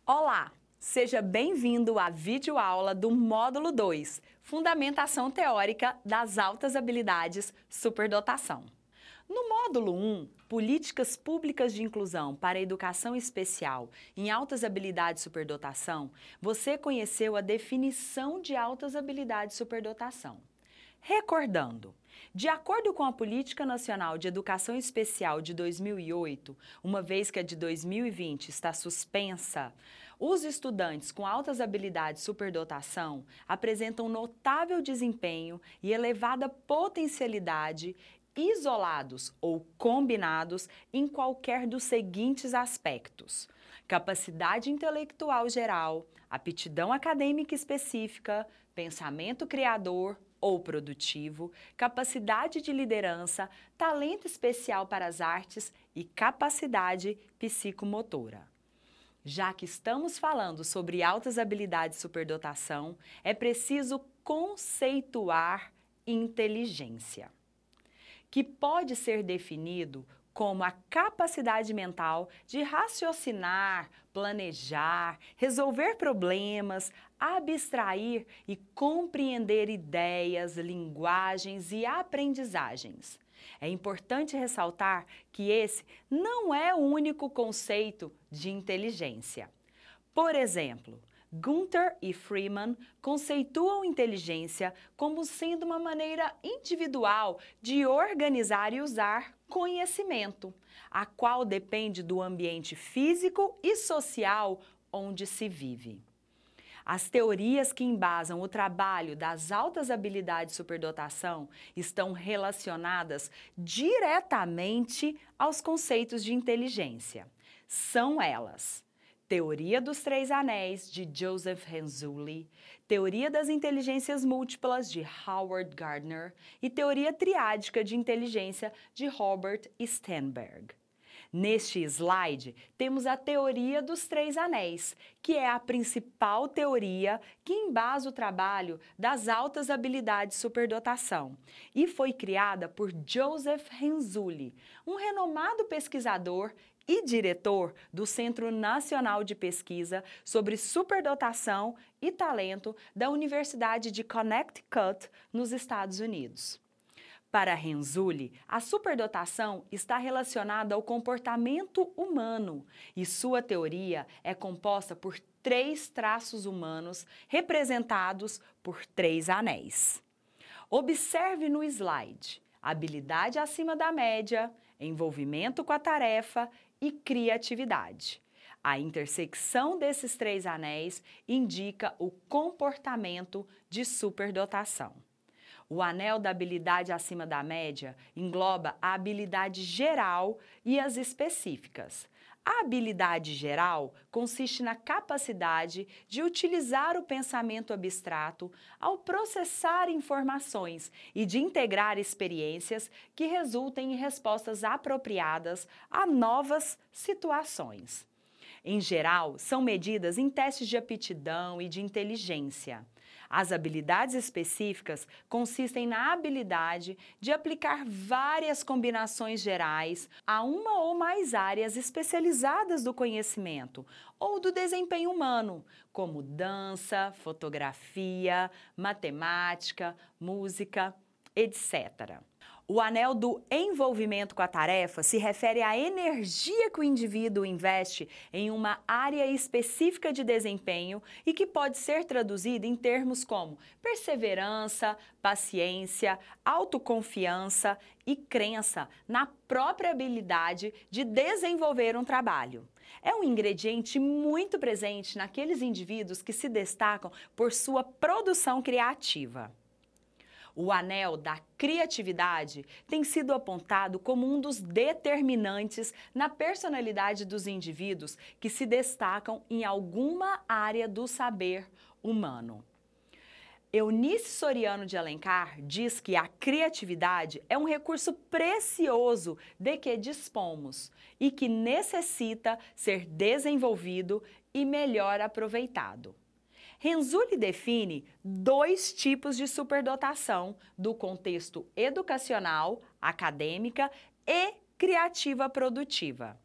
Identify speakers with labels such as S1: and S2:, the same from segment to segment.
S1: Olá, seja bem-vindo à videoaula do Módulo 2, Fundamentação Teórica das Altas Habilidades Superdotação. No Módulo 1, Políticas Públicas de Inclusão para a Educação Especial em Altas Habilidades Superdotação, você conheceu a definição de altas habilidades superdotação. Recordando, de acordo com a Política Nacional de Educação Especial de 2008, uma vez que a de 2020 está suspensa, os estudantes com altas habilidades superdotação apresentam notável desempenho e elevada potencialidade isolados ou combinados em qualquer dos seguintes aspectos: capacidade intelectual geral, aptidão acadêmica específica, pensamento criador ou produtivo, capacidade de liderança, talento especial para as artes e capacidade psicomotora. Já que estamos falando sobre altas habilidades superdotação, é preciso conceituar inteligência, que pode ser definido como a capacidade mental de raciocinar, planejar, resolver problemas, abstrair e compreender ideias, linguagens e aprendizagens. É importante ressaltar que esse não é o único conceito de inteligência. Por exemplo, Gunther e Freeman conceituam inteligência como sendo uma maneira individual de organizar e usar conhecimento, a qual depende do ambiente físico e social onde se vive. As teorias que embasam o trabalho das altas habilidades superdotação estão relacionadas diretamente aos conceitos de inteligência. São elas: Teoria dos Três Anéis, de Joseph Renzulli, Teoria das Inteligências Múltiplas, de Howard Gardner e Teoria Triádica de Inteligência, de Robert Sternberg. Neste slide, temos a Teoria dos Três Anéis, que é a principal teoria que embasa o trabalho das altas habilidades superdotação e foi criada por Joseph Renzulli, um renomado pesquisador e diretor do Centro Nacional de Pesquisa sobre Superdotação e Talento da Universidade de Connecticut, nos Estados Unidos. Para Renzulli, a superdotação está relacionada ao comportamento humano e sua teoria é composta por 3 traços humanos representados por 3 anéis. Observe no slide: habilidade acima da média, envolvimento com a tarefa e criatividade. A intersecção desses 3 anéis indica o comportamento de superdotação. O anel da habilidade acima da média engloba a habilidade geral e as específicas. A habilidade geral consiste na capacidade de utilizar o pensamento abstrato ao processar informações e de integrar experiências que resultem em respostas apropriadas a novas situações. Em geral, são medidas em testes de aptidão e de inteligência. As habilidades específicas consistem na habilidade de aplicar várias combinações gerais a uma ou mais áreas especializadas do conhecimento ou do desempenho humano, como dança, fotografia, matemática, música, etc. O anel do envolvimento com a tarefa se refere à energia que o indivíduo investe em uma área específica de desempenho e que pode ser traduzida em termos como perseverança, paciência, autoconfiança e crença na própria habilidade de desenvolver um trabalho. É um ingrediente muito presente naqueles indivíduos que se destacam por sua produção criativa. O anel da criatividade tem sido apontado como um dos determinantes na personalidade dos indivíduos que se destacam em alguma área do saber humano. Eunice Soriano de Alencar diz que a criatividade é um recurso precioso de que dispomos e que necessita ser desenvolvido e melhor aproveitado. Renzulli define 2 tipos de superdotação do contexto educacional, acadêmica e criativa produtiva.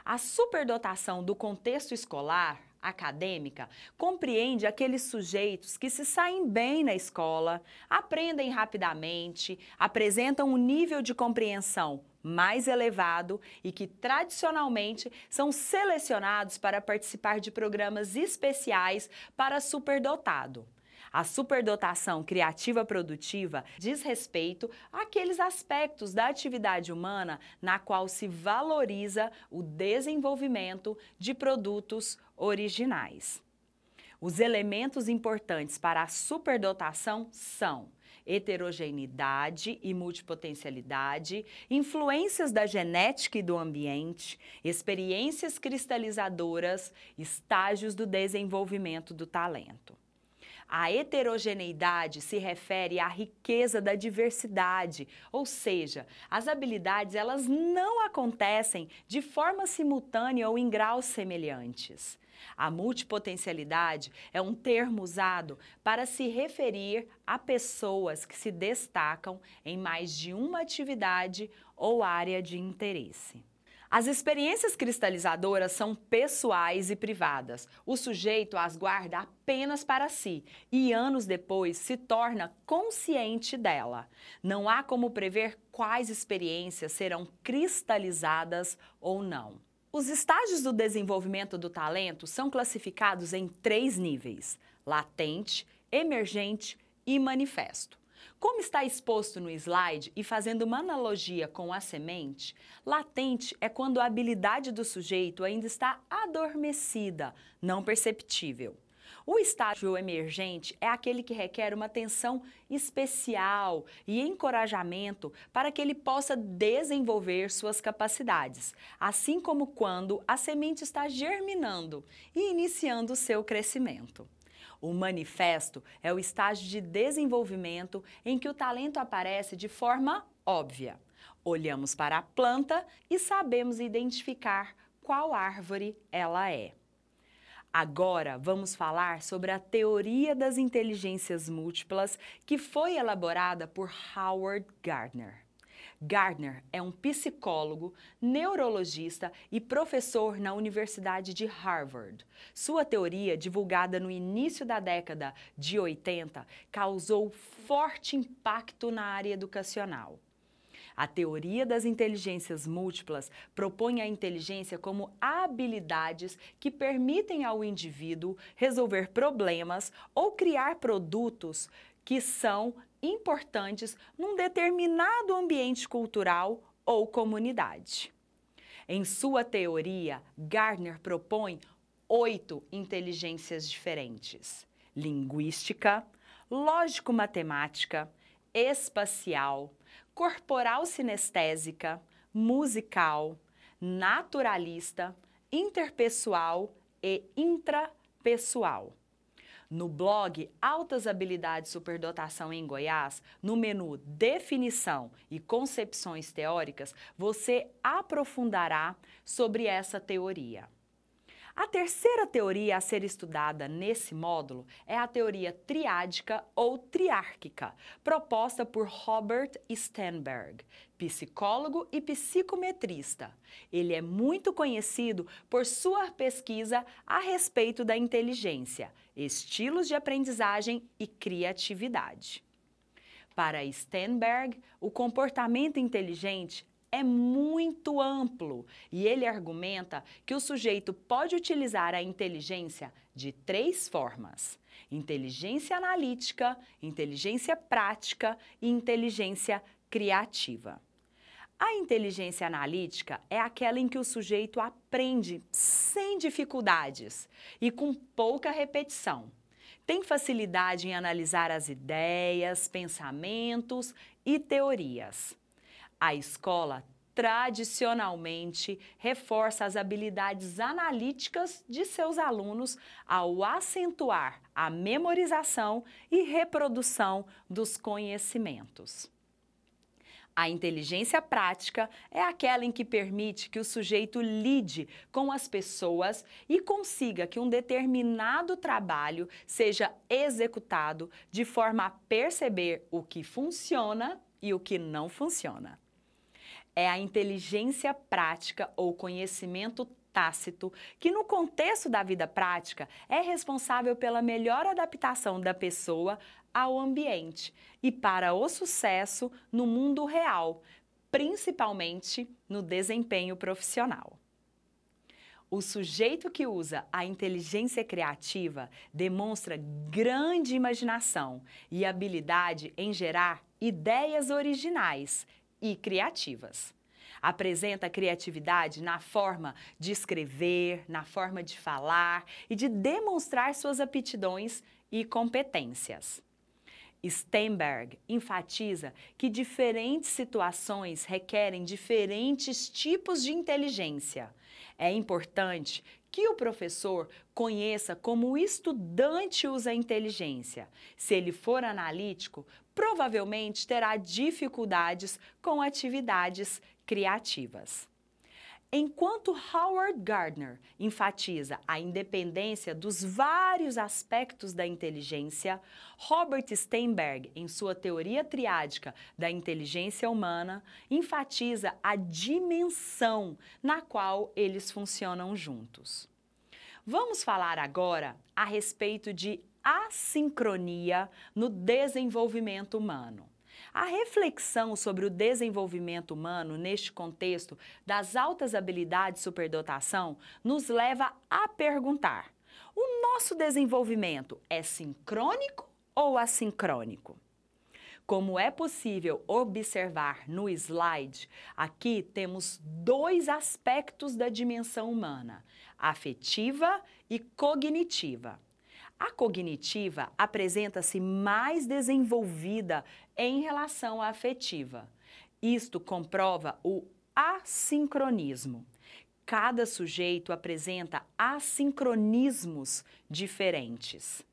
S1: A superdotação do contexto escolar, acadêmica compreende aqueles sujeitos que se saem bem na escola, aprendem rapidamente, apresentam um nível de compreensão mais elevado e que tradicionalmente são selecionados para participar de programas especiais para superdotado. A superdotação criativa produtiva diz respeito àqueles aspectos da atividade humana na qual se valoriza o desenvolvimento de produtos originais. Os elementos importantes para a superdotação são heterogeneidade e multipotencialidade, influências da genética e do ambiente, experiências cristalizadoras, estágios do desenvolvimento do talento. A heterogeneidade se refere à riqueza da diversidade, ou seja, as habilidades elas não acontecem de forma simultânea ou em graus semelhantes. A multipotencialidade é um termo usado para se referir a pessoas que se destacam em mais de uma atividade ou área de interesse. As experiências cristalizadoras são pessoais e privadas. O sujeito as guarda apenas para si e anos depois se torna consciente dela. Não há como prever quais experiências serão cristalizadas ou não. Os estágios do desenvolvimento do talento são classificados em 3 níveis: latente, emergente e manifesto. Como está exposto no slide e fazendo uma analogia com a semente, latente é quando a habilidade do sujeito ainda está adormecida, não perceptível. O estágio emergente é aquele que requer uma atenção especial e encorajamento para que ele possa desenvolver suas capacidades, assim como quando a semente está germinando e iniciando seu crescimento. O manifesto é o estágio de desenvolvimento em que o talento aparece de forma óbvia. Olhamos para a planta e sabemos identificar qual árvore ela é. Agora vamos falar sobre a teoria das inteligências múltiplas que foi elaborada por Howard Gardner. Gardner é um psicólogo, neurologista e professor na Universidade de Harvard. Sua teoria, divulgada no início da década de 80, causou forte impacto na área educacional. A teoria das inteligências múltiplas propõe a inteligência como habilidades que permitem ao indivíduo resolver problemas ou criar produtos que são importantes num determinado ambiente cultural ou comunidade. Em sua teoria, Gardner propõe 8 inteligências diferentes: linguística, lógico-matemática, espacial, corporal sinestésica, musical, naturalista, interpessoal e intrapessoal. No blog Altas Habilidades Superdotação em Goiás, no menu Definição e Concepções Teóricas, você aprofundará sobre essa teoria. A terceira teoria a ser estudada nesse módulo é a teoria triádica ou triárquica, proposta por Robert Sternberg, psicólogo e psicometrista. Ele é muito conhecido por sua pesquisa a respeito da inteligência, estilos de aprendizagem e criatividade. Para Sternberg, o comportamento inteligente é muito amplo e ele argumenta que o sujeito pode utilizar a inteligência de 3 formas: inteligência analítica, inteligência prática e inteligência criativa. A inteligência analítica é aquela em que o sujeito aprende sem dificuldades e com pouca repetição. Tem facilidade em analisar as ideias, pensamentos e teorias. A escola, tradicionalmente, reforça as habilidades analíticas de seus alunos ao acentuar a memorização e reprodução dos conhecimentos. A inteligência prática é aquela em que permite que o sujeito lide com as pessoas e consiga que um determinado trabalho seja executado de forma a perceber o que funciona e o que não funciona. É a inteligência prática ou conhecimento tácito, que no contexto da vida prática é responsável pela melhor adaptação da pessoa ao ambiente e para o sucesso no mundo real, principalmente no desempenho profissional. O sujeito que usa a inteligência criativa demonstra grande imaginação e habilidade em gerar ideias originais e criativas. Apresenta criatividade na forma de escrever, na forma de falar e de demonstrar suas aptidões e competências. Steinberg enfatiza que diferentes situações requerem diferentes tipos de inteligência. É importante que o professor conheça como o estudante usa a inteligência. Se ele for analítico, provavelmente terá dificuldades com atividades criativas. Enquanto Howard Gardner enfatiza a independência dos vários aspectos da inteligência, Robert Steinberg, em sua teoria triádica da inteligência humana, enfatiza a dimensão na qual eles funcionam juntos. Vamos falar agora a respeito de assincronia no desenvolvimento humano. A reflexão sobre o desenvolvimento humano neste contexto das altas habilidades superdotação nos leva a perguntar: o nosso desenvolvimento é sincrônico ou assincrônico? Como é possível observar no slide, aqui temos dois aspectos da dimensão humana: afetiva e cognitiva. A cognitiva apresenta-se mais desenvolvida em relação à afetiva. Isto comprova o assincronismo. Cada sujeito apresenta assincronismos diferentes.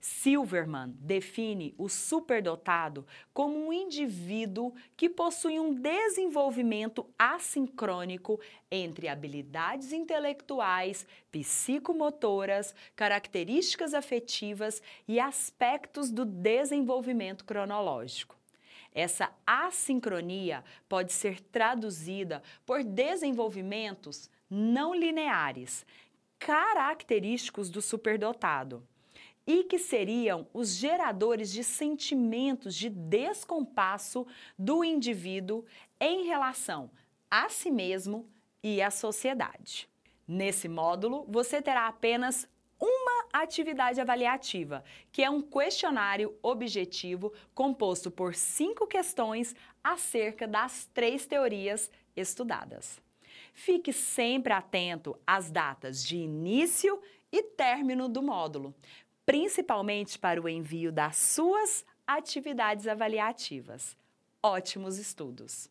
S1: Silverman define o superdotado como um indivíduo que possui um desenvolvimento assincrônico entre habilidades intelectuais, psicomotoras, características afetivas e aspectos do desenvolvimento cronológico. Essa assincronia pode ser traduzida por desenvolvimentos não lineares, característicos do superdotado, e que seriam os geradores de sentimentos de descompasso do indivíduo em relação a si mesmo e à sociedade. Nesse módulo, você terá apenas uma atividade avaliativa, que é um questionário objetivo composto por 5 questões acerca das 3 teorias estudadas. Fique sempre atento às datas de início e término do módulo, principalmente para o envio das suas atividades avaliativas. Ótimos estudos!